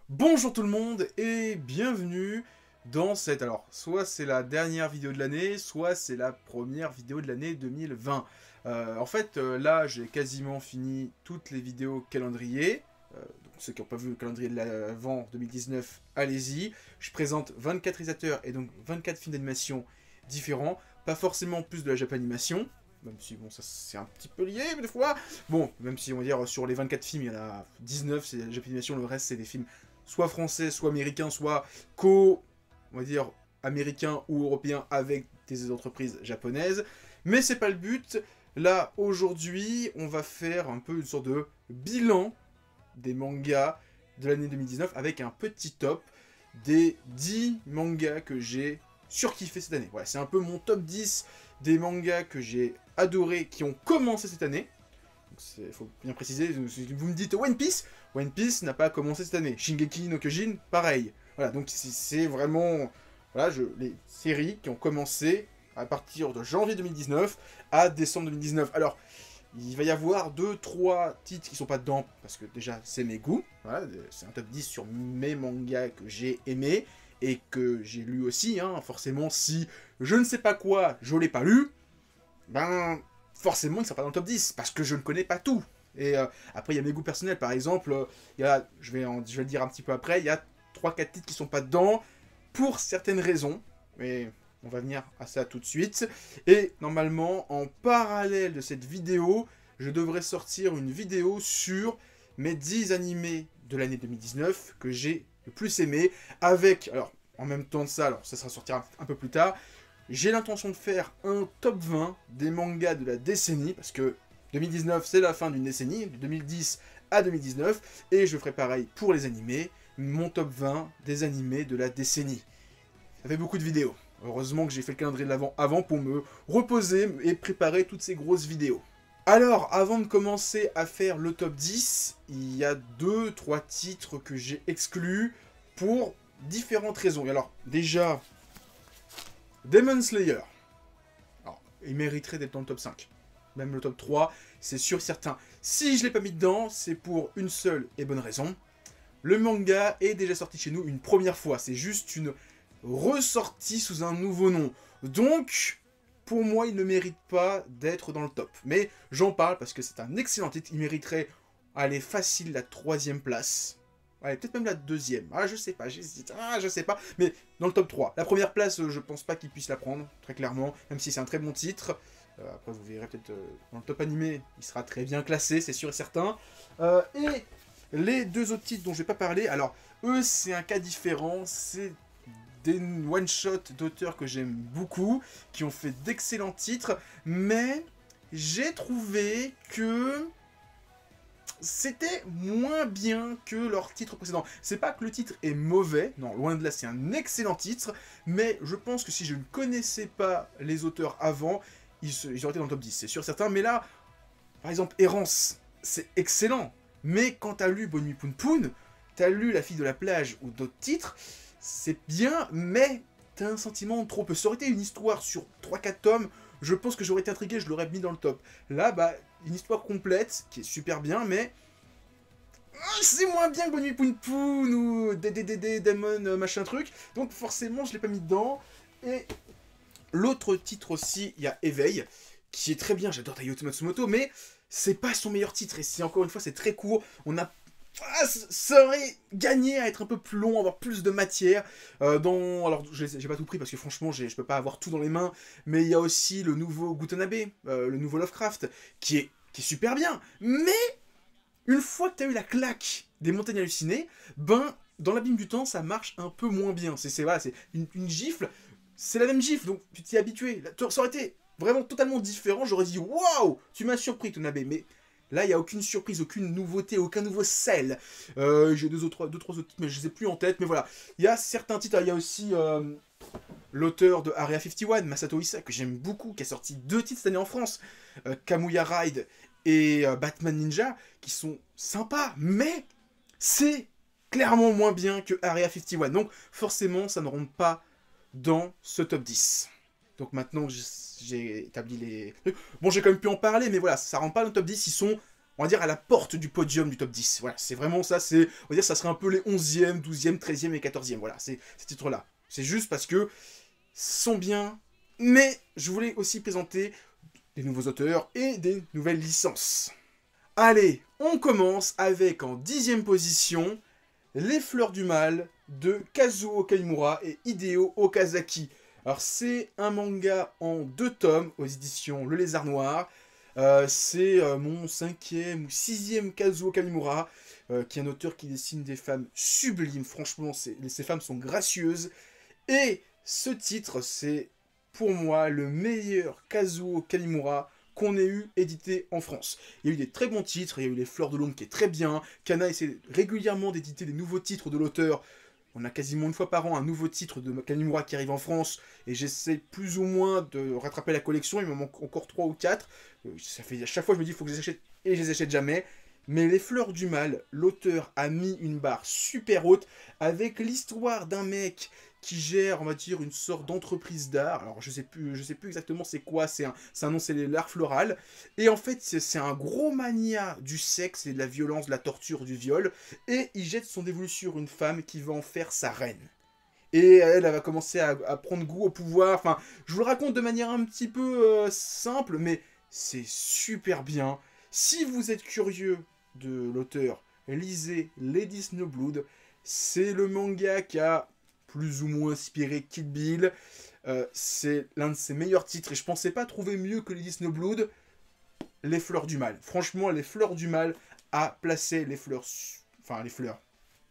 Bonjour tout le monde et bienvenue dans cette... Alors, soit c'est la dernière vidéo de l'année, soit c'est la première vidéo de l'année 2020. Là, j'ai quasiment fini toutes les vidéos calendrier. Donc ceux qui n'ont pas vu le calendrier de l'avant 2019, allez-y. Je présente 24 réalisateurs et donc 24 films d'animation différents. Pas forcément plus de la Japanimation, même si bon, ça c'est un petit peu lié des fois. Bon, même si on va dire sur les 24 films, il y en a 19, c'est la Japanimation, le reste c'est des films soit français, soit américain, soit on va dire, américain ou européen avec des entreprises japonaises. Mais c'est pas le but. Là, aujourd'hui, on va faire un peu une sorte de bilan des mangas de l'année 2019 avec un petit top des 10 mangas que j'ai surkiffé cette année. Voilà, c'est un peu mon top 10 des mangas que j'ai adoré, qui ont commencé cette année. Il faut bien préciser, vous me dites One Piece, One Piece n'a pas commencé cette année. Shingeki no Kyojin, pareil. Voilà, donc c'est vraiment voilà, les séries qui ont commencé à partir de janvier 2019 à décembre 2019. Alors, il va y avoir 2-3 titres qui sont pas dedans, parce que déjà, c'est mes goûts. Voilà, c'est un top 10 sur mes mangas que j'ai aimés, et que j'ai lu aussi, hein. Forcément, si je ne sais pas quoi, je l'ai pas lu, ben forcément il ne sera pas dans le top 10, parce que je ne connais pas tout. Et après, il y a mes goûts personnels, par exemple, je vais le dire un petit peu après, il y a 3-4 titres qui sont pas dedans, pour certaines raisons, mais on va venir à ça tout de suite. Et normalement, en parallèle de cette vidéo, je devrais sortir une vidéo sur mes 10 animés de l'année 2019 que j'ai le plus aimé, avec, alors, en même temps de ça, alors ça sera sortira un peu plus tard, j'ai l'intention de faire un top 20 des mangas de la décennie, parce que 2019 c'est la fin d'une décennie, de 2010 à 2019, et je ferai pareil pour les animés, mon top 20 des animés de la décennie. Ça fait beaucoup de vidéos. Heureusement que j'ai fait le calendrier de l'avant avant pour me reposer et préparer toutes ces grosses vidéos. Alors, avant de commencer à faire le top 10, il y a 2-3 titres que j'ai exclus pour différentes raisons. Et alors, déjà, Demon Slayer. Alors, il mériterait d'être dans le top 5. Même le top 3, c'est sûr certain. Si je ne l'ai pas mis dedans, c'est pour une seule et bonne raison. Le manga est déjà sorti chez nous une première fois. C'est juste une ressortie sous un nouveau nom. Donc, pour moi, il ne mérite pas d'être dans le top. Mais j'en parle parce que c'est un excellent titre. Il mériterait, allez, facile la 3e place. Allez, peut-être même la 2e. Ah, je sais pas, j'hésite. Ah, je sais pas. Mais dans le top 3. La première place, je pense pas qu'il puisse la prendre, très clairement. Même si c'est un très bon titre. Après, vous verrez peut-être dans le top animé, il sera très bien classé, c'est sûr et certain. Et les 2 autres titres dont je vais pas parler, alors, eux, c'est un cas différent. C'est des one-shot d'auteurs que j'aime beaucoup, qui ont fait d'excellents titres, mais j'ai trouvé que c'était moins bien que leur titre précédent. C'est pas que le titre est mauvais, non, loin de là, c'est un excellent titre, mais je pense que si je ne connaissais pas les auteurs avant, ils auraient été dans le top 10, c'est sûr certain, mais là, par exemple, Errance, c'est excellent, mais quand t'as lu Bonne Nuit Poun Poun, t'as lu La Fille de la Plage ou d'autres titres, c'est bien, mais t'as un sentiment trop peu. Ça aurait été une histoire sur 3-4 tomes, je pense que j'aurais été intrigué, je l'aurais mis dans le top. Là, bah, une histoire complète, qui est super bien, mais c'est moins bien que Bonne Nuit Poun Poun ou Demon machin truc, donc forcément je l'ai pas mis dedans. Et l'autre titre aussi, il y a Éveil, qui est très bien, j'adore Tayoto Matsumoto, mais c'est pas son meilleur titre, et c'est encore une fois, c'est très court, on a... ça aurait gagné à être un peu plus long, avoir plus de matière. Alors, j'ai pas tout pris parce que franchement, je peux pas avoir tout dans les mains. Mais il y a aussi le nouveau Gutanabe, le nouveau Lovecraft, qui est super bien. Mais une fois que t'as eu la claque des montagnes hallucinées, ben, dans l'abîme du temps, ça marche un peu moins bien. Voilà, c'est une gifle, c'est la même gifle, donc tu t'y es habitué. Ça aurait été vraiment totalement différent, j'aurais dit waouh, tu m'as surpris, Tonabe, mais là, il n'y a aucune surprise, aucune nouveauté, aucun nouveau sel. J'ai 2-3 autres titres, mais je ne les ai plus en tête. Mais voilà, il y a certains titres. Il y a aussi l'auteur de Area 51, Masato Issa, que j'aime beaucoup, qui a sorti 2 titres cette année en France. Kamuya Ride et Batman Ninja, qui sont sympas, mais c'est clairement moins bien que Area 51. Donc forcément, ça ne rentre pas dans ce top 10. Donc maintenant que j'ai établi les trucs... Bon, j'ai quand même pu en parler, mais voilà, ça rentre pas dans le top 10, ils sont on va dire, à la porte du podium du top 10. Voilà, c'est vraiment ça, on va dire, ça serait un peu les 11e, 12e, 13e et 14e, voilà, ces titres-là. C'est juste parce que sont bien, mais je voulais aussi présenter des nouveaux auteurs et des nouvelles licences. Allez, on commence avec en 10e position, Les Fleurs du Mal de Kazuo Kaimura et Hideo Okazaki. Alors c'est un manga en 2 tomes aux éditions Le Lézard Noir. C'est mon 5e ou 6e Kazuo Kaimura, qui est un auteur qui dessine des femmes sublimes. Franchement, ces femmes sont gracieuses. Et ce titre, c'est pour moi le meilleur Kazuo Kaimura qu'on ait eu édité en France. Il y a eu des très bons titres, il y a eu Les Fleurs de l'Ombre qui est très bien, Kana essaie régulièrement d'éditer des nouveaux titres de l'auteur. On a quasiment une fois par an un nouveau titre de Kaimura qui arrive en France, et j'essaie plus ou moins de rattraper la collection, il me manque encore 3 ou 4. Ça fait à chaque fois je me dis il faut que je les achète, et je les achète jamais. Mais Les Fleurs du Mal, l'auteur a mis une barre super haute avec l'histoire d'un mec qui gère, on va dire, une sorte d'entreprise d'art. Alors, je sais plus exactement c'est quoi, c'est un nom, c'est l'art floral. Et en fait, c'est un gros mania du sexe et de la violence, de la torture, du viol. Et il jette son dévolu sur une femme qui va en faire sa reine. Et elle va commencer à prendre goût au pouvoir. Enfin, je vous le raconte de manière un petit peu simple, mais c'est super bien. Si vous êtes curieux de l'auteur, lisez Lady Snowblood. C'est le manga qui a plus ou moins inspiré Kill Bill. C'est l'un de ses meilleurs titres et je pensais pas trouver mieux que Lady Snowblood. Les Fleurs du Mal. Franchement, Les Fleurs du Mal a placé les fleurs,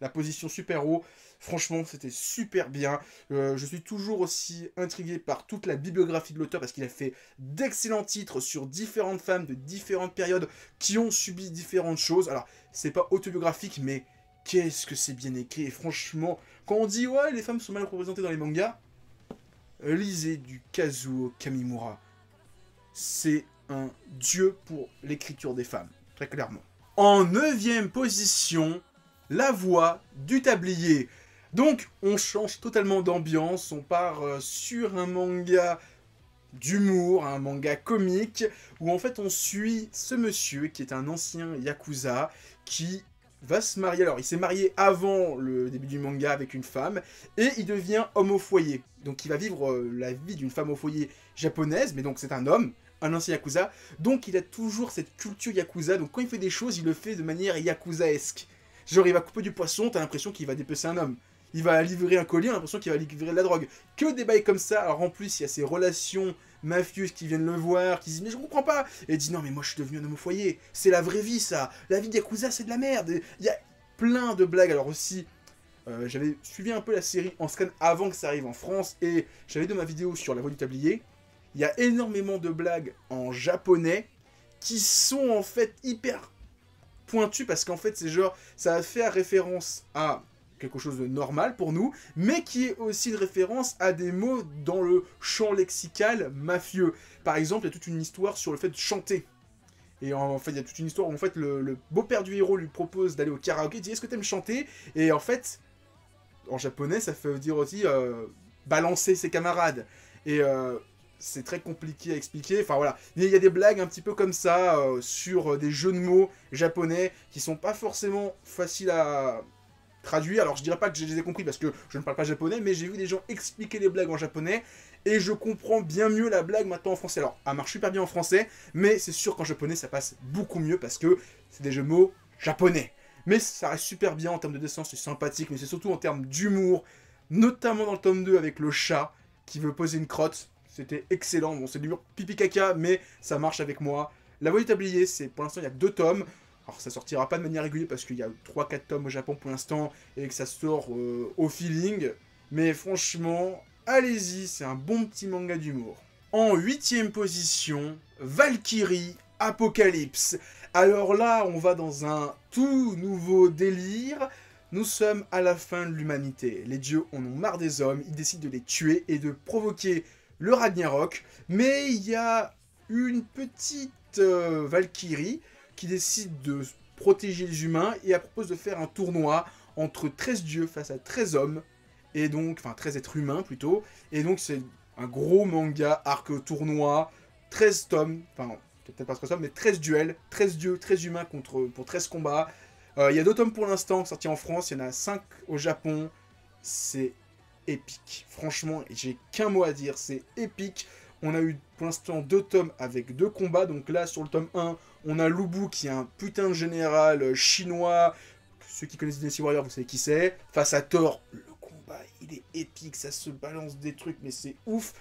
la position super haut. Franchement, c'était super bien. Je suis toujours aussi intrigué par toute la bibliographie de l'auteur parce qu'il a fait d'excellents titres sur différentes femmes de différentes périodes qui ont subi différentes choses. Alors, c'est pas autobiographique, mais qu'est-ce que c'est bien écrit. Et franchement, quand on dit « Ouais, les femmes sont mal représentées dans les mangas », lisez du Kazuo Kamimura. C'est un dieu pour l'écriture des femmes, très clairement. En 9e position, La Voix du Tablier. Donc, on change totalement d'ambiance, on part sur un manga d'humour, un manga comique, où en fait on suit ce monsieur qui est un ancien yakuza, qui va se marier. Alors, il s'est marié avant le début du manga avec une femme, et il devient homme au foyer. Donc, il va vivre la vie d'une femme au foyer japonaise, mais donc c'est un homme, un ancien yakuza, donc il a toujours cette culture yakuza, donc quand il fait des choses, il le fait de manière yakuzaesque. Genre, il va couper du poisson, t'as l'impression qu'il va dépecer un homme. Il va livrer un colis, on a l'impression qu'il va livrer de la drogue. Que des bails comme ça. Alors en plus, il y a ces relations mafieuses qui viennent le voir, qui disent « Mais je comprends pas !» Et il dit « Non mais moi je suis devenu un homme au foyer. C'est la vraie vie ça. La vie d'Yakuza c'est de la merde. » Il y a plein de blagues. Alors aussi, j'avais suivi un peu la série en scan avant que ça arrive en France. Et j'avais dans ma vidéo sur La Voix du Tablier. Il y a énormément de blagues en japonais qui sont en fait hyper pointues. Parce qu'en fait c'est genre, ça va faire référence à quelque chose de normal pour nous, mais qui est aussi une référence à des mots dans le champ lexical mafieux. Par exemple, il y a toute une histoire sur le fait de chanter. Et en fait, il y a toute une histoire où en fait, le beau-père du héros lui propose d'aller au karaoké, il dit « Est-ce que t'aimes chanter ?» Et en fait, en japonais, ça veut dire aussi balancer ses camarades. Et c'est très compliqué à expliquer. Enfin voilà, il y a des blagues un petit peu comme ça sur des jeux de mots japonais qui sont pas forcément faciles à traduire. Alors je dirais pas que je les ai compris parce que je ne parle pas japonais, mais j'ai vu des gens expliquer les blagues en japonais et je comprends bien mieux la blague maintenant en français. Alors elle marche super bien en français, mais c'est sûr qu'en japonais ça passe beaucoup mieux parce que c'est des jeux de mots japonais. Mais ça reste super bien en termes de dessin, c'est sympathique, mais c'est surtout en termes d'humour, notamment dans le tome 2 avec le chat qui veut poser une crotte. C'était excellent. Bon, c'est de l'humour pipi caca, mais ça marche avec moi. La Voix du Tablier, c'est pour l'instant il y a 2 tomes. Alors ça sortira pas de manière régulière parce qu'il y a 3-4 tomes au Japon pour l'instant et que ça sort au feeling. Mais franchement, allez-y, c'est un bon petit manga d'humour. En 8e position, Valkyrie Apocalypse. Alors là, on va dans un tout nouveau délire. Nous sommes à la fin de l'humanité. Les dieux en ont marre des hommes, ils décident de les tuer et de provoquer le Ragnarok. Mais il y a une petite Valkyrie qui décide de protéger les humains et elle propose de faire un tournoi entre 13 dieux face à 13 hommes, et donc, enfin 13 êtres humains plutôt, et donc c'est un gros manga, arc tournoi, 13 tomes, enfin peut-être pas 13 tomes, mais 13 duels, 13 dieux, 13 humains pour 13 combats. Il y a 2 tomes pour l'instant sortis en France, il y en a 5 au Japon. C'est épique. Franchement, j'ai qu'un mot à dire, c'est épique. On a eu pour l'instant 2 tomes avec 2 combats. Donc là, sur le tome 1, on a Lu Bu qui est un putain de général chinois. Ceux qui connaissent Dynasty Warrior, vous savez qui c'est. Face à Thor, le combat, il est épique. Ça se balance des trucs, mais c'est ouf.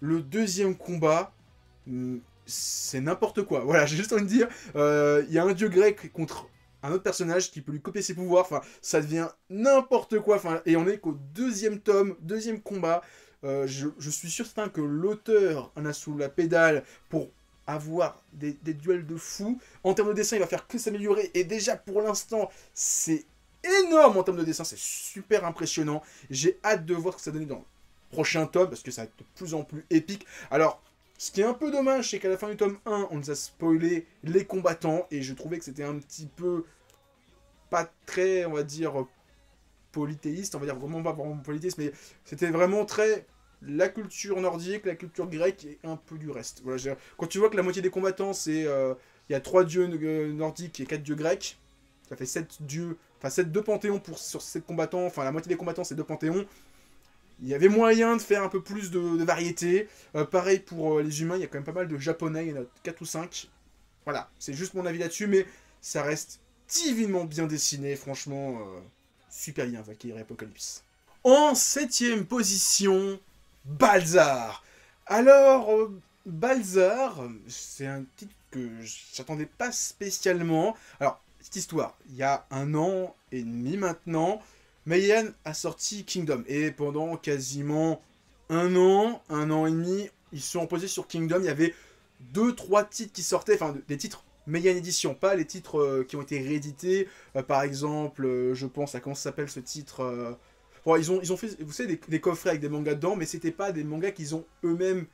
Le deuxième combat, c'est n'importe quoi. Voilà, j'ai juste envie de dire, il y a un dieu grec contre un autre personnage qui peut lui copier ses pouvoirs. Enfin, ça devient n'importe quoi. Enfin, et on est qu'au deuxième tome, deuxième combat. Je suis sûr certain que l'auteur en a sous la pédale pour avoir des duels de fou. En termes de dessin, il va faire que s'améliorer. Et déjà, pour l'instant, c'est énorme en termes de dessin. C'est super impressionnant. J'ai hâte de voir ce que ça donne dans le prochain tome, parce que ça va être de plus en plus épique. Alors, ce qui est un peu dommage, c'est qu'à la fin du tome 1, on nous a spoilé les combattants. Et je trouvais que c'était un petit peu pas très, on va dire, polythéiste. On va dire vraiment pas vraiment polythéiste, mais c'était vraiment très la culture nordique, la culture grecque et un peu du reste. Voilà, quand tu vois que la moitié des combattants, c'est il y a 3 dieux nordiques et 4 dieux grecs, ça fait 7 dieux, enfin 2 panthéons sur 7 combattants, enfin la moitié des combattants c'est 2 panthéons. Il y avait moyen de faire un peu plus de variété. Pareil pour les humains, il y a quand même pas mal de japonais, il y en a 4 ou 5. Voilà, c'est juste mon avis là-dessus, mais ça reste divinement bien dessiné, franchement, super bien, Valkyrie Apocalypse. En 7ème position, Balzar. Alors, Balzar, c'est un titre que j'attendais pas spécialement. Alors, petite histoire, il y a 1 an et demi maintenant, Mayan a sorti Kingdom. Et pendant quasiment 1 an et demi, ils se sont posés sur Kingdom. Il y avait 2-3 titres qui sortaient, enfin des titres Mayan Edition, pas les titres qui ont été réédités. Par exemple, je pense à comment ça s'appelle ce titre. Bon, ils ont fait, vous savez, des coffrets avec des mangas dedans, mais c'était pas des mangas qu'ils ont eux-mêmes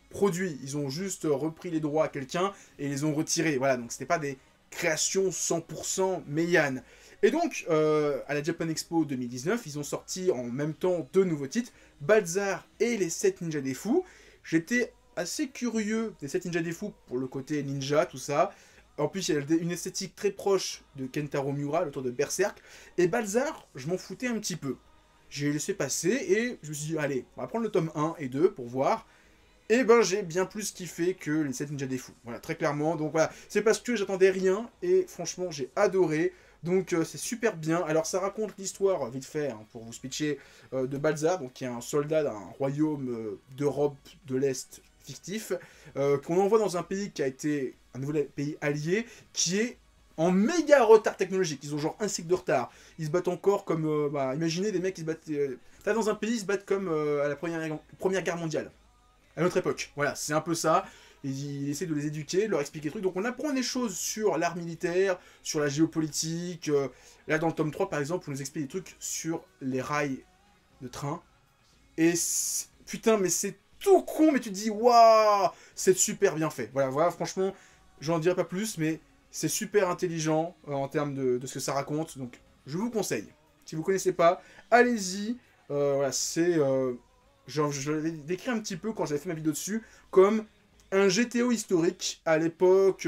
produits. Ils ont juste repris les droits à quelqu'un et les ont retirés. Voilà, donc c'était pas des créations 100% Mayan. Et donc, à la Japan Expo 2019, ils ont sorti en même temps 2 nouveaux titres, Balzar et les 7 ninjas des fous. J'étais assez curieux des 7 ninjas des fous pour le côté ninja, tout ça. En plus, il y a une esthétique très proche de Kentaro Miura, l'auteur de Berserk. Et Balzar, je m'en foutais un petit peu. J'ai laissé passer et je me suis dit, allez, on va prendre le tome 1 et 2 pour voir. Et ben, j'ai bien plus kiffé que les 7 ninjas des fous. Voilà, très clairement. Donc voilà, c'est parce que j'attendais rien et franchement, j'ai adoré. Donc c'est super bien. Alors ça raconte l'histoire, vite fait, hein, pour vous pitcher, de Balzar, donc qui est un soldat d'un royaume d'Europe de l'Est fictif, qu'on envoie dans un pays qui a été un nouveau pays allié, qui est en méga retard technologique. Ils ont genre 1 cycle de retard. Ils se battent encore comme... imaginez des mecs qui se battent... dans un pays, ils se battent comme à la première guerre mondiale. À notre époque. Voilà, c'est un peu ça. Il essaie de les éduquer, de leur expliquer des trucs. Donc on apprend des choses sur l'art militaire, sur la géopolitique. Là, dans le tome 3, par exemple, on nous explique des trucs sur les rails de train. Et putain, mais c'est tout con, mais tu te dis, waouh, c'est super bien fait. Voilà, franchement, j'en dirai pas plus, mais c'est super intelligent en termes de ce que ça raconte. Donc, je vous conseille. Si vous connaissez pas, allez-y. Voilà, c'est... je l'avais décrit un petit peu quand j'avais fait ma vidéo dessus, comme un GTO historique à l'époque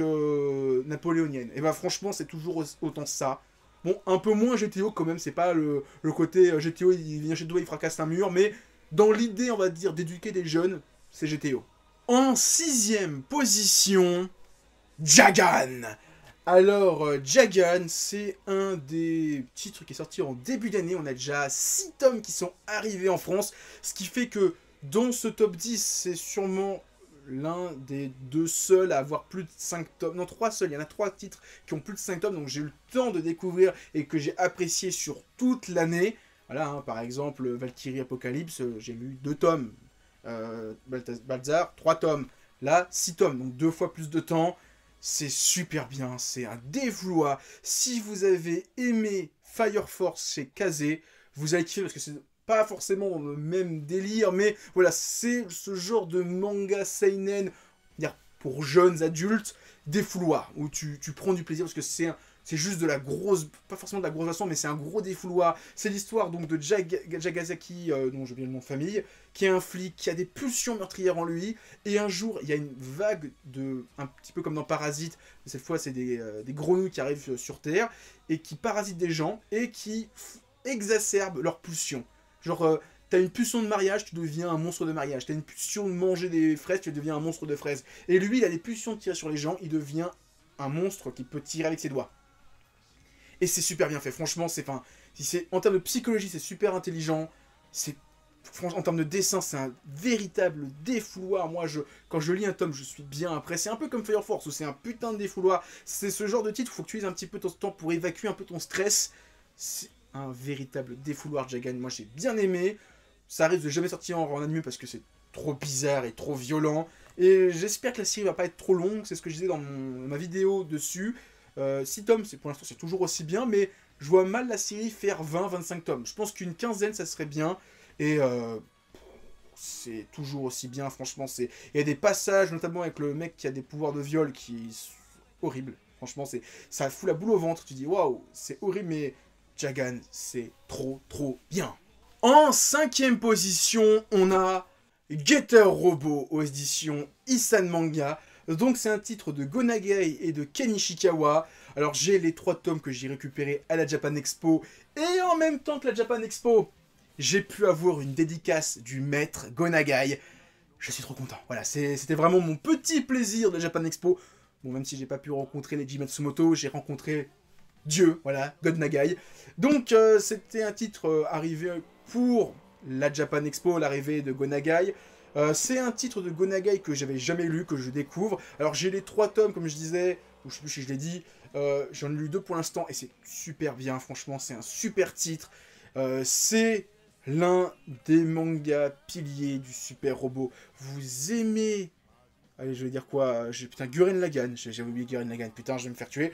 napoléonienne. Et bah franchement, c'est toujours autant ça. Bon, un peu moins GTO quand même, c'est pas le côté GTO, il vient chez toi, il fracasse un mur, mais dans l'idée, on va dire, d'éduquer des jeunes, c'est GTO. En 6ème position, Jagan. Alors, Jagan, c'est un des titres qui est sorti en début d'année. On a déjà 6 tomes qui sont arrivés en France, ce qui fait que dans ce top 10, c'est sûrement l'un des 2 seuls à avoir plus de 5 tomes. Non, 3 seuls. Il y en a 3 titres qui ont plus de 5 tomes. Donc j'ai eu le temps de découvrir et que j'ai apprécié sur toute l'année. Voilà, hein, par exemple, Valkyrie Apocalypse, j'ai lu 2 tomes. Balzar, 3 tomes. Là, 6 tomes. Donc 2 fois plus de temps. C'est super bien. C'est un dévouloir. Si vous avez aimé Fire Force chez Kazé, vous allez kiffer parce que c'est pas forcément le même délire, mais voilà, c'est ce genre de manga seinen pour jeunes adultes, défouloir, où tu prends du plaisir parce que c'est c'est juste de la grosse, pas forcément de la grosse façon, mais c'est un gros défouloir. C'est l'histoire donc de Jagasaki, dont je viens le nom de famille, qui est un flic, qui a des pulsions meurtrières en lui, et un jour, il y a une vague de, un petit peu comme dans Parasite, cette fois c'est des grenouilles qui arrivent sur Terre, et qui parasitent des gens, et qui exacerbent leurs pulsions. Genre, t'as une pulsion de mariage, tu deviens un monstre de mariage. T'as une pulsion de manger des fraises, tu deviens un monstre de fraises. Et lui, il a des pulsions de tirer sur les gens, il devient un monstre qui peut tirer avec ses doigts. Et c'est super bien fait, franchement, en termes de psychologie, c'est super intelligent, en termes de dessin, c'est un véritable défouloir. Moi, quand je lis un tome, je suis bien impressé. C'est un peu comme Fire Force, où c'est un putain de défouloir. C'est ce genre de titre où il faut que tu utilises un petit peu ton temps pour évacuer un peu ton stress. C'est un véritable défouloir, Jagan. Moi, j'ai bien aimé. Ça risque de jamais sortir en anime parce que c'est trop bizarre et trop violent. Et j'espère que la série va pas être trop longue, c'est ce que je disais dans ma vidéo dessus. 6 tomes, pour l'instant c'est toujours aussi bien, mais je vois mal la série faire 20-25 tomes. Je pense qu'une quinzaine ça serait bien, et c'est toujours aussi bien, franchement. Il y a des passages, notamment avec le mec qui a des pouvoirs de viol, qui sont horribles. Franchement, ça fout la boule au ventre, tu dis waouh, c'est horrible, mais Jagan, c'est trop bien. En 5e position, on a Getter Robo aux éditions Isan Manga. Donc c'est un titre de Go Nagai et de Ken Ishikawa. Alors j'ai les 3 tomes que j'ai récupérés à la Japan Expo. Et en même temps que la Japan Expo, j'ai pu avoir une dédicace du maître Go Nagai. Je suis trop content. Voilà, c'était vraiment mon petit plaisir de la Japan Expo. Bon, même si j'ai pas pu rencontrer les Matsumoto, j'ai rencontré Dieu, voilà, God Nagai. Donc c'était un titre arrivé pour la Japan Expo, l'arrivée de Go Nagai. C'est un titre de Go Nagai que j'avais jamais lu, que je découvre. Alors j'ai les 3 tomes, comme je disais, ou je sais plus si je l'ai dit, j'en ai lu 2 pour l'instant, et c'est super bien, franchement, c'est un super titre. C'est l'un des mangas piliers du super robot. Vous aimez... Allez, je vais dire quoi? Putain, Gurren Lagann, j'avais oublié Gurren Lagann, putain, je vais me faire tuer.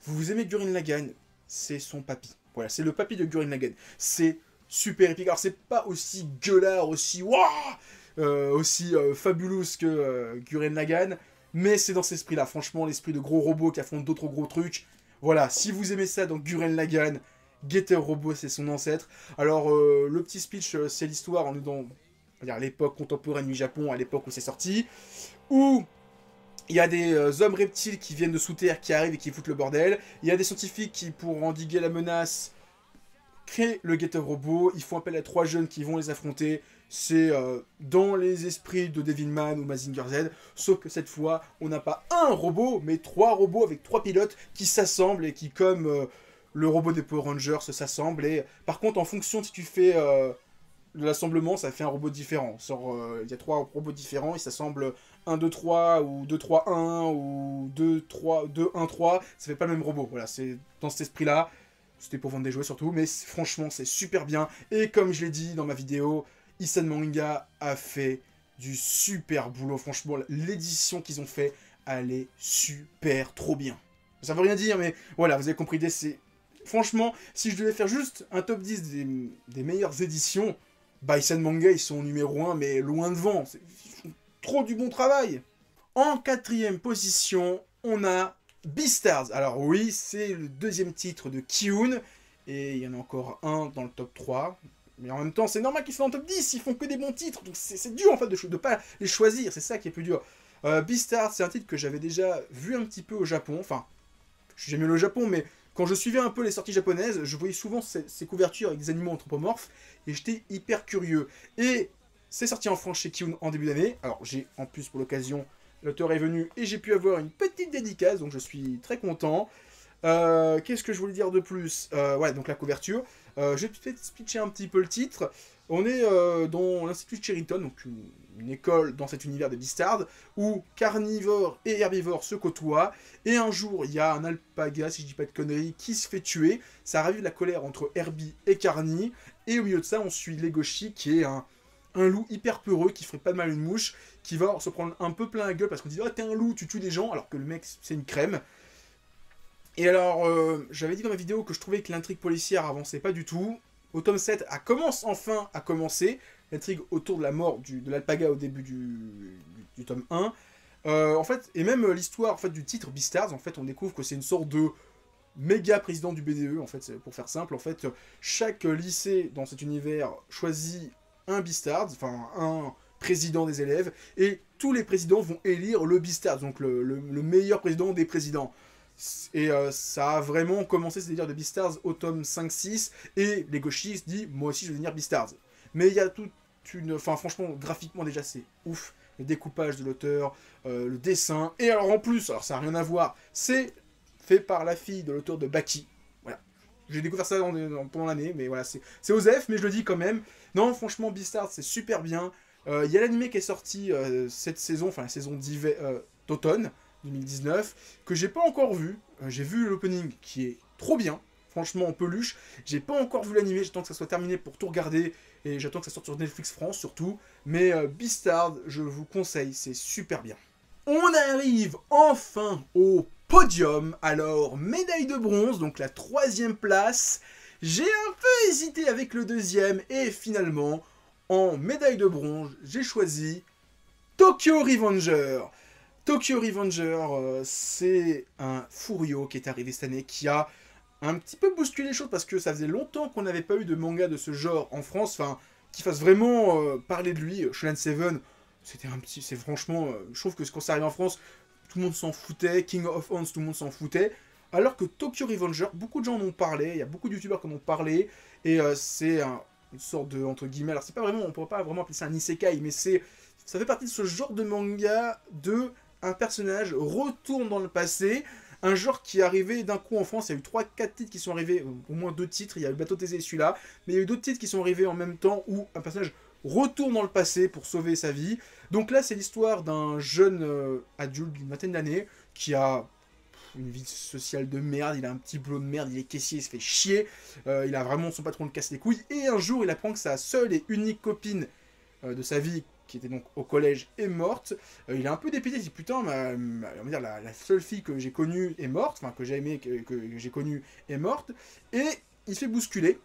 Vous aimez Gurren Lagann, c'est son papy. Voilà, c'est le papy de Gurren Lagann. C'est super épique. Alors, c'est pas aussi gueulard, aussi fabulous que Gurren Lagann, mais c'est dans cet esprit-là. Franchement, l'esprit de gros robots qui affrontent d'autres gros trucs. Voilà, si vous aimez ça, donc Gurren Lagann, Getter Robo, c'est son ancêtre. Alors, le petit speech, c'est l'histoire. On est dans l'époque contemporaine du Japon, à l'époque où c'est sorti, où il y a des hommes reptiles qui viennent de sous terre, qui arrivent et qui foutent le bordel. Il y a des scientifiques qui, pour endiguer la menace, créent le Getter Robo. Ils font appel à 3 jeunes qui vont les affronter. C'est dans les esprits de Devilman ou Mazinger Z, sauf que cette fois, on n'a pas un robot, mais 3 robots avec 3 pilotes qui s'assemblent et qui, comme le robot des Power Rangers, s'assemblent. Et par contre, en fonction si tu fais l'assemblement, ça fait un robot différent. Il y a 3 robots différents, ils s'assemblent 1, 2, 3, ou 2, 3, 1, ou 2, 3, 2, 1, 3, ça fait pas le même robot. Voilà, c'est dans cet esprit-là. C'était pour vendre des jouets surtout, mais franchement, c'est super bien. Et comme je l'ai dit dans ma vidéo, Isan Manga a fait du super boulot. Franchement, l'édition qu'ils ont fait, elle est super trop bien. Ça veut rien dire, mais voilà, vous avez compris l'idée. Franchement, si je devais faire juste un top 10 des meilleures éditions, bah Isan Manga, ils sont numéro 1, mais loin devant. Ils font trop du bon travail. En 4e position, on a Beastars. Alors oui, c'est le 2e titre de Ki-hoon, et il y en a encore un dans le top 3. Mais en même temps, c'est normal qu'ils soient en top 10, ils font que des bons titres, donc c'est dur en fait de pas les choisir, c'est ça qui est plus dur. Beastars, c'est un titre que j'avais déjà vu un petit peu au Japon, enfin, je suis jamais allé au Japon, mais quand je suivais un peu les sorties japonaises, je voyais souvent ces couvertures avec des animaux anthropomorphes, et j'étais hyper curieux. Et c'est sorti en France chez Ki-hoon en début d'année, alors j'ai en plus pour l'occasion, l'auteur est venu, et j'ai pu avoir une petite dédicace, donc je suis très content. Qu'est-ce que je voulais dire de plus? Ouais, donc la couverture. Je vais peut-être pitcher un petit peu le titre. On est dans l'Institut Cheriton, donc une école dans cet univers de Beastars, où carnivores et herbivores se côtoient. Et un jour, il y a un alpaga, si je dis pas de conneries, qui se fait tuer. Ça ravive la colère entre Herbie et Carny. Et au milieu de ça, on suit Legoshi, qui est un loup hyper peureux, qui ferait pas de mal à une mouche, qui va se prendre un peu plein la gueule parce qu'on dit « Oh, t'es un loup, tu tues des gens », alors que le mec, c'est une crème. Et alors, j'avais dit dans ma vidéo que je trouvais que l'intrigue policière avançait pas du tout. Au tome 7, elle commence enfin à commencer. L'intrigue autour de la mort de l'alpaga au début du tome 1. En fait, et même l'histoire en fait, du titre Beastars, en fait, on découvre que c'est une sorte méga président du BDE, en fait, pour faire simple. En fait, chaque lycée dans cet univers choisit un Beastars, enfin un président des élèves, et tous les présidents vont élire le Beastars, donc le meilleur président des présidents. Et ça a vraiment commencé, c'est-à-dire de Beastars au tome 5-6, et les gauchistes disent « moi aussi je veux devenir Beastars ». Mais il y a toute une... Enfin franchement, graphiquement déjà c'est ouf, le découpage de l'auteur, le dessin, et alors en plus, alors ça n'a rien à voir, c'est fait par la fille de l'auteur de Baki. Voilà. J'ai découvert ça pendant l'année, mais voilà, c'est osef, mais je le dis quand même. Non, franchement, Beastars, c'est super bien. Il y a l'anime qui est sorti cette saison, enfin la saison d'automne 2019, que j'ai pas encore vu. J'ai vu l'opening qui est trop bien, franchement en peluche. J'ai pas encore vu l'anime, j'attends que ça soit terminé pour tout regarder, et j'attends que ça sorte sur Netflix France surtout. Mais Beastars, je vous conseille, c'est super bien. On arrive enfin au podium. Alors, médaille de bronze, donc la 3e place. J'ai un peu hésité avec le 2e, et finalement, en médaille de bronze, j'ai choisi Tokyo Revenger. Tokyo Revenger, c'est un Furio qui est arrivé cette année, qui a un petit peu bousculé les choses, parce que ça faisait longtemps qu'on n'avait pas eu de manga de ce genre en France, enfin, qui fasse vraiment parler de lui. Shonen Seven, c'est franchement, je trouve que quand ça arrive en France, tout le monde s'en foutait, King of Horns, tout le monde s'en foutait, alors que Tokyo Revenger, beaucoup de gens en ont parlé, il y a beaucoup de youtubeurs qui en ont parlé, et c'est une sorte de, entre guillemets, alors c'est pas vraiment, on pourrait pas vraiment appeler ça un isekai, mais ça fait partie de ce genre de manga de un personnage retourne dans le passé, un genre qui est arrivé d'un coup en France. Il y a eu 3-4 titres qui sont arrivés, au moins 2 titres, il y a eu Bateau Thésée et celui-là, mais il y a eu d'autres titres qui sont arrivés en même temps où un personnage retourne dans le passé pour sauver sa vie. Donc là, c'est l'histoire d'un jeune adulte d'une vingtaine d'années qui a une vie sociale de merde, il a un petit boulot de merde, il est caissier, il se fait chier, il a vraiment son patron le casse les couilles, et un jour il apprend que sa seule et unique copine de sa vie, qui était donc au collège, est morte. Il est un peu dépité, il dit putain, on va dire la seule fille que j'ai connue est morte, enfin que j'ai aimée, que j'ai connue est morte, et il se fait bousculer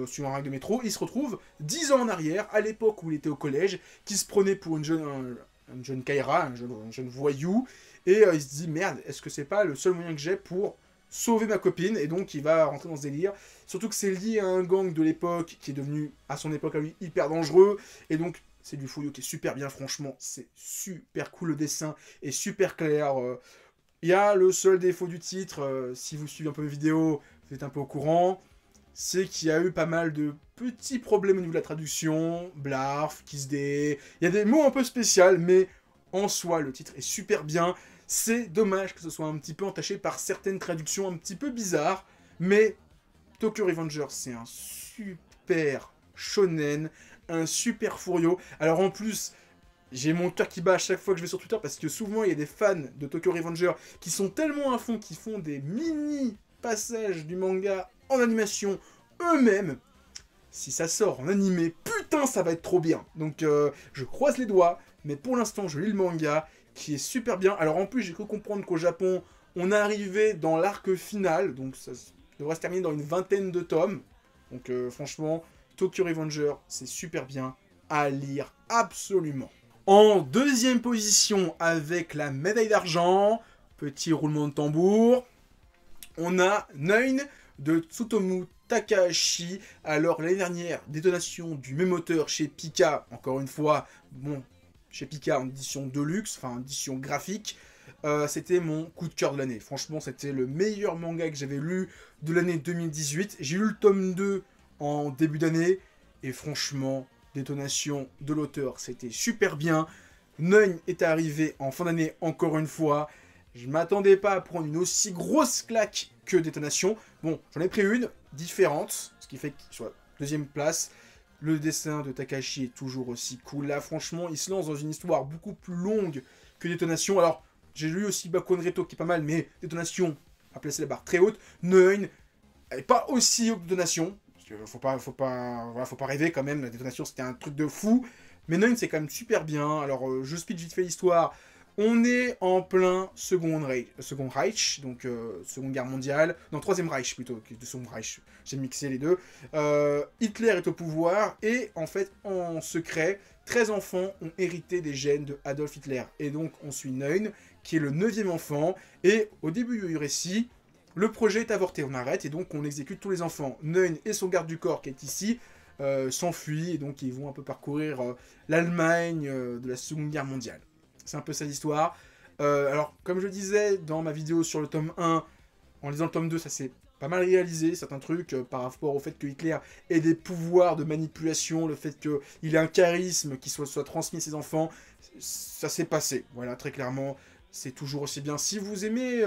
sur un rail de métro. Il se retrouve 10 ans en arrière, à l'époque où il était au collège, qui se prenait pour une jeune Kaira, un jeune voyou, et il se dit merde, est-ce que c'est pas le seul moyen que j'ai pour sauver ma copine? Et donc il va rentrer dans ce délire, surtout que c'est lié à un gang de l'époque qui est devenu à son époque à lui hyper dangereux, et donc c'est du Furio qui est super bien, franchement, c'est super cool, le dessin est super clair. Il y a le seul défaut du titre, si vous suivez un peu mes vidéos, vous êtes un peu au courant, c'est qu'il y a eu pas mal de petits problèmes au niveau de la traduction, blarf, kissday, il y a des mots un peu spéciaux, mais en soi, le titre est super bien. C'est dommage que ce soit un petit peu entaché par certaines traductions un petit peu bizarres, mais Tokyo Revenger, c'est un super shonen, un super Furio. Alors en plus, j'ai mon cœur qui bat à chaque fois que je vais sur Twitter, parce que souvent il y a des fans de Tokyo Revenger qui sont tellement à fond, qui font des mini passages du manga en animation eux-mêmes. Si ça sort en animé, putain ça va être trop bien. Donc je croise les doigts, mais pour l'instant je lis le manga, qui est super bien. Alors en plus j'ai cru comprendre qu'au Japon, on arrivait dans l'arc final, donc ça devrait se terminer dans une vingtaine de tomes. Donc franchement, Tokyo Revenger, c'est super bien à lire, absolument. En deuxième position, avec la médaille d'argent, petit roulement de tambour, on a Neun de Tsutomu Takahashi. Alors l'année dernière, détonation du même auteur chez Pika, encore une fois, bon, chez Pika en édition deluxe, enfin en édition graphique, c'était mon coup de cœur de l'année. Franchement, c'était le meilleur manga que j'avais lu de l'année 2018. J'ai lu le tome 2 en début d'année, et franchement, détonation de l'auteur, c'était super bien. Neun est arrivé en fin d'année encore une fois. Je m'attendais pas à prendre une aussi grosse claque que détonation. Bon, j'en ai pris une différente, ce qui fait qu'il soit deuxième place. Le dessin de Takahashi est toujours aussi cool. Là, franchement, il se lance dans une histoire beaucoup plus longue que détonation. Alors, j'ai lu aussi Bakon Reto qui est pas mal, mais détonation a placé la barre très haute. Neun n'est pas aussi haute que détonation. Faut pas rêver quand même, la détonation c'était un truc de fou. Mais Neun c'est quand même super bien. Alors je speed vite fait l'histoire. On est en plein Second Reich, donc Seconde Guerre mondiale. Non, Troisième Reich plutôt, que Second Reich. J'ai mixé les deux. Hitler est au pouvoir et en fait en secret, 13 enfants ont hérité des gènes de Adolf Hitler. Et donc on suit Neun qui est le 9e enfant. Et au début du récit, le projet est avorté, on arrête, et donc on exécute tous les enfants. Neun et son garde du corps, qui est ici, s'enfuient, et donc ils vont un peu parcourir l'Allemagne de la Seconde Guerre mondiale. C'est un peu ça l'histoire. Alors, comme je disais dans ma vidéo sur le tome 1, en lisant le tome 2, ça s'est pas mal réalisé, certains trucs, par rapport au fait que Hitler ait des pouvoirs de manipulation, le fait qu'il ait un charisme qui soit transmis à ses enfants, ça s'est passé, voilà, très clairement, c'est toujours aussi bien. Si vous aimez,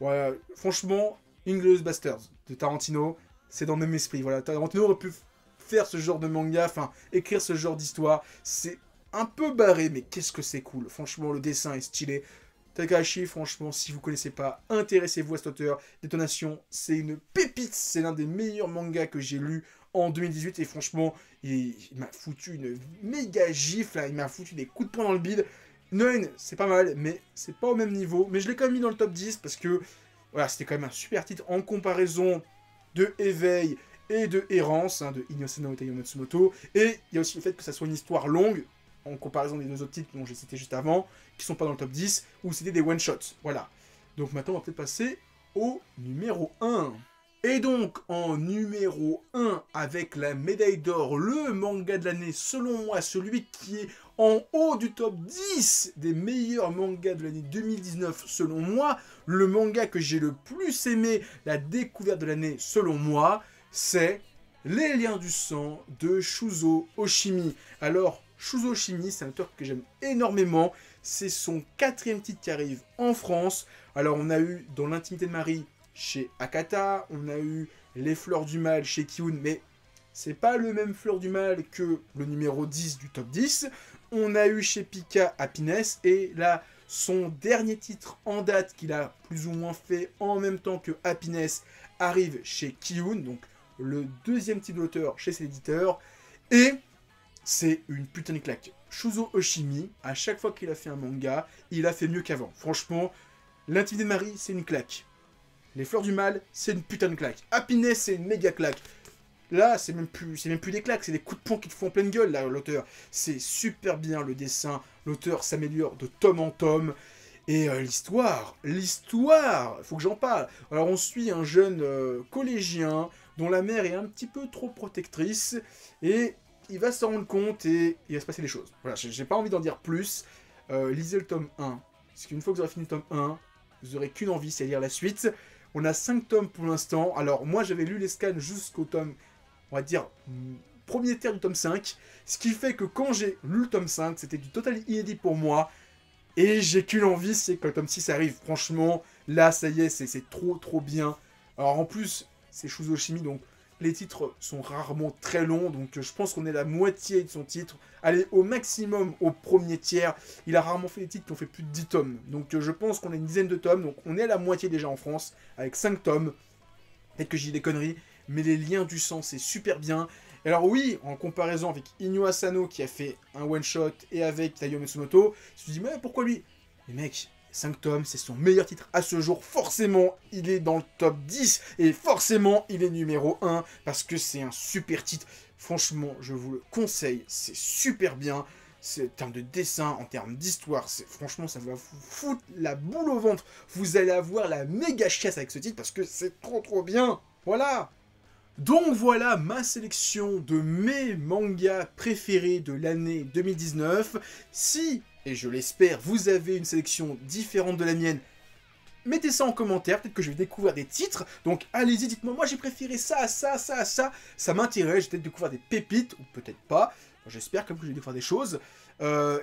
voilà, franchement, Inglourious Basterds de Tarantino, c'est dans le même esprit, voilà, Tarantino aurait pu faire ce genre de manga, enfin, écrire ce genre d'histoire, c'est un peu barré, mais qu'est-ce que c'est cool, franchement, le dessin est stylé. Takahashi, franchement, si vous connaissez pas, intéressez-vous à cet auteur. Détonation, c'est une pépite, c'est l'un des meilleurs mangas que j'ai lu en 2018, et franchement, il m'a foutu une méga gifle, là. Il m'a foutu des coups de poing dans le bide. Neun, c'est pas mal, mais c'est pas au même niveau, mais je l'ai quand même mis dans le top 10, parce que, voilà, c'était quand même un super titre en comparaison de Éveil et de Errance, hein, de Inosano et Taiyo Matsumoto, et il y a aussi le fait que ça soit une histoire longue, en comparaison des deux autres titres dont j'ai cité juste avant, qui sont pas dans le top 10, où c'était des one-shots, voilà. Donc maintenant, on va peut-être passer au numéro 1. Et donc, en numéro 1, avec la médaille d'or, le manga de l'année, selon moi, celui qui est en haut du top 10 des meilleurs mangas de l'année 2019, selon moi, le manga que j'ai le plus aimé, la découverte de l'année, selon moi, c'est Les Liens du Sang de Shuzo Oshimi. Alors, Shuzo Oshimi, c'est un auteur que j'aime énormément. C'est son 4e titre qui arrive en France. Alors, on a eu Dans l'intimité de Marie chez Akata, on a eu Les Fleurs du Mal chez Kiun, mais c'est pas le même Fleurs du Mal que le numéro 10 du top 10. On a eu chez Pika Happiness, et là, son dernier titre en date qu'il a plus ou moins fait en même temps que Happiness arrive chez Kiun, donc le 2e titre d'auteur chez ses éditeurs, et c'est une putain de claque. Shuzo Oshimi, à chaque fois qu'il a fait un manga, il a fait mieux qu'avant. Franchement, L'intimité de Marie, c'est une claque. Les Fleurs du Mal, c'est une putain de claque. Happiness, c'est une méga claque. Là, c'est même plus des claques, c'est des coups de poing qui te font en pleine gueule, là, l'auteur. C'est super bien, le dessin. L'auteur s'améliore de tome en tome. Et l'histoire, faut que j'en parle. Alors, on suit un jeune collégien dont la mère est un petit peu trop protectrice, et il va s'en rendre compte et il va se passer des choses. Voilà, j'ai pas envie d'en dire plus. Lisez le tome 1. Parce qu'une fois que vous aurez fini le tome 1, vous aurez qu'une envie, c'est lire la suite. On a 5 tomes pour l'instant. Alors, moi, j'avais lu les scans jusqu'au tome, on va dire, premier tiers du tome 5. Ce qui fait que quand j'ai lu le tome 5, c'était du total inédit pour moi. Et j'ai qu'une envie, c'est que le tome 6 arrive. Franchement, là, ça y est, c'est trop bien. Alors, en plus, c'est Shuzo Oshimi, donc les titres sont rarement très longs, donc je pense qu'on est la moitié de son titre. Allez, au maximum, au premier tiers, il a rarement fait des titres qui ont fait plus de 10 tomes. Donc je pense qu'on a une dizaine de tomes, donc on est à la moitié déjà en France, avec 5 tomes. Peut-être que j'ai des conneries, mais Les Liens du Sang, c'est super bien. Et alors oui, en comparaison avec Inyo Asano, qui a fait un one-shot, et avec Taiyo Matsumoto, je me suis dit, mais pourquoi lui? Mais mec, 5 tomes, c'est son meilleur titre à ce jour. Forcément, il est dans le top 10. Et forcément, il est numéro 1. Parce que c'est un super titre. Franchement, je vous le conseille. C'est super bien. En termes de dessin, en termes d'histoire, franchement, ça va vous foutre la boule au ventre. Vous allez avoir la méga chiasse avec ce titre. Parce que c'est trop bien. Voilà. Donc voilà ma sélection de mes mangas préférés de l'année 2019. Si, et je l'espère, vous avez une sélection différente de la mienne, mettez ça en commentaire, peut-être que je vais découvrir des titres. Donc allez-y, dites-moi, moi j'ai préféré ça, ça m'intéresse, j'ai peut-être découvert des pépites, ou peut-être pas. J'espère quand même que je vais découvrir des choses.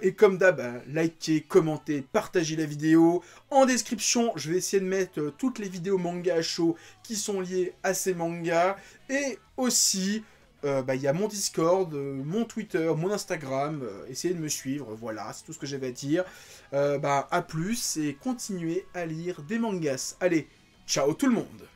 Et comme d'hab, likez, commentez, partagez la vidéo. En description, je vais essayer de mettre toutes les vidéos manga à chaud qui sont liées à ces mangas. Et aussi, il y a mon Discord, mon Twitter, mon Instagram. Essayez de me suivre, voilà, c'est tout ce que j'avais à dire. À plus et continuez à lire des mangas. Allez, ciao tout le monde!